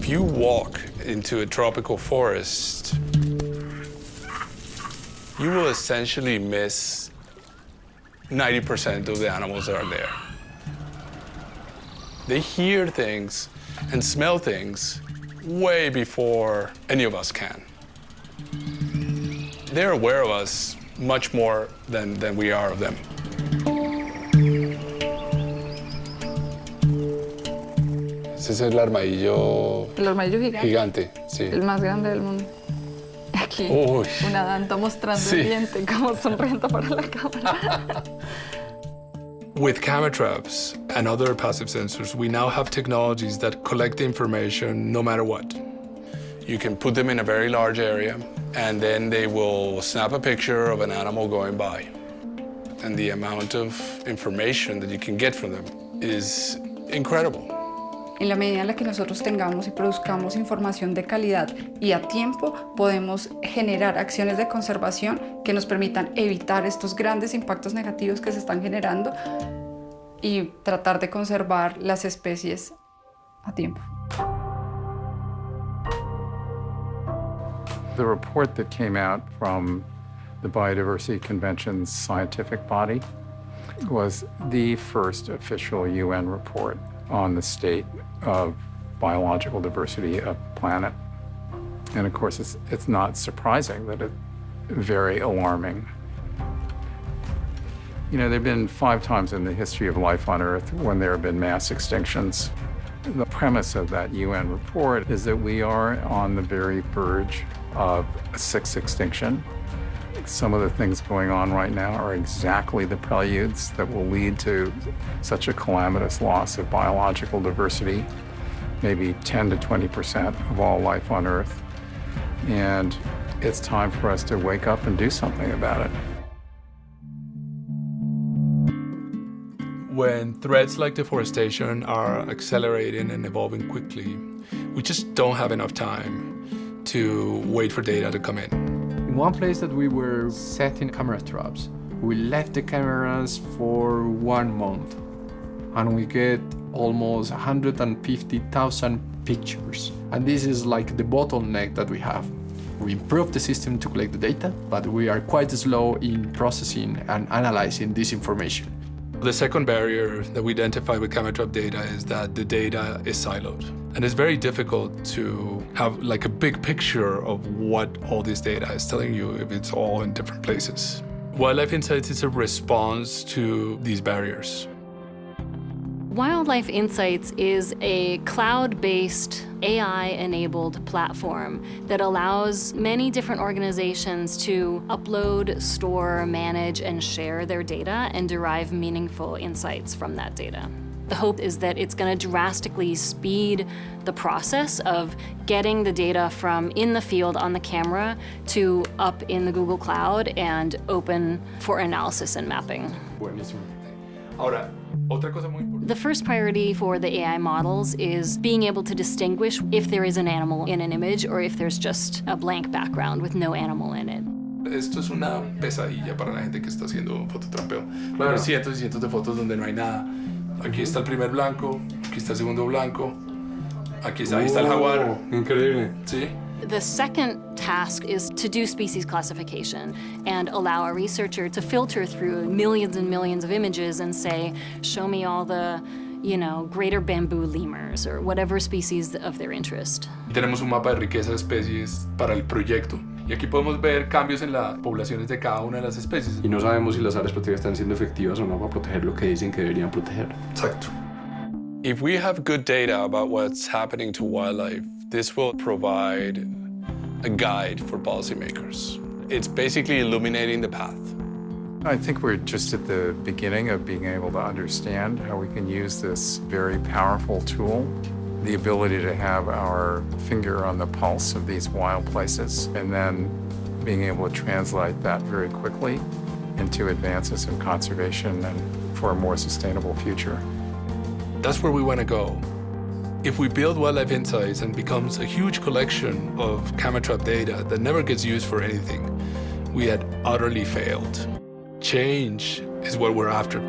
If you walk into a tropical forest, you will essentially miss 90% of the animals that are there. They hear things and smell things way before any of us can. They're aware of us much more than we are of them. Ese es el armadillo. El armadillo gigante. Gigante, sí. El más grande del mundo. Aquí, Uy. una danta mostrando Sí. el diente, como sonriendo para la cámara. With camera traps and other passive sensors, we now have technologies that collect information no matter what. You can put them in a very large area, and then they will snap a picture of an animal going by. And the amount of information that you can get from them is incredible. En la medida en la que nosotros tengamos y produzcamos información de calidad y a tiempo, podemos generar acciones de conservación que nos permitan evitar estos grandes impactos negativos que se están generando y tratar de conservar las especies a tiempo. The report that came out from the Biodiversity Convention's scientific body was the first official UN report on the state of biological diversity of the planet. And of course, it's not surprising that it's very alarming. You know, there have been 5 times in the history of life on Earth when there have been mass extinctions. The premise of that UN report is that we are on the very verge of a 6th extinction. Some of the things going on right now are exactly the preludes that will lead to such a calamitous loss of biological diversity, maybe 10 to 20% of all life on Earth. And it's time for us to wake up and do something about it. When threats like deforestation are accelerating and evolving quickly, we just don't have enough time to wait for data to come in. In one place that we were setting camera traps, we left the cameras for 1 month, and we get almost 150,000 pictures. And this is like the bottleneck that we have. We improved the system to collect the data, but we are quite slow in processing and analyzing this information. The second barrier that we identify with camera trap data is that the data is siloed. And it's very difficult to have like a big picture of what all this data is telling you if it's all in different places. Wildlife Insights is a response to these barriers. Wildlife Insights is a cloud-based, AI-enabled platform that allows many different organizations to upload, store, manage, and share their data and derive meaningful insights from that data. The hope is that it's going to drastically speed the process of getting the data from in the field on the camera to up in the Google Cloud and open for analysis and mapping. Buenísimo. Ahora, otra cosa muy importante. The first priority for the AI models is being able to distinguish if there is an animal in an image or if there's just a blank background with no animal in it. Esto es una pesadilla para la gente que está haciendo fototrampeo. Claro. Cientos y cientos de fotos donde no hay nada. Aquí está el primer blanco, aquí está el segundo blanco, aquí está, ahí está el jaguar. Increíble. ¿Sí? The second task is to do species classification and allow a researcher to filter through millions and millions of images and say, show me all the, greater bamboo lemurs or whatever species of their interest. Tenemos un mapa de riqueza de especies para el proyecto. Y aquí podemos ver cambios en las poblaciones de cada una de las especies. Y no sabemos si las áreas protegidas están siendo efectivas o no para proteger lo que dicen que deberían proteger. Exacto. If we have good data about what's happening to wildlife, this will provide a guide for policymakers. It's basically illuminating the path. I think we're just at the beginning of being able to understand how we can use this very powerful tool, the ability to have our finger on the pulse of these wild places, and then being able to translate that very quickly into advances in conservation and for a more sustainable future. That's where we want to go. If we build Wildlife Insights and becomes a huge collection of camera trap data that never gets used for anything, we had utterly failed. Change is what we're after.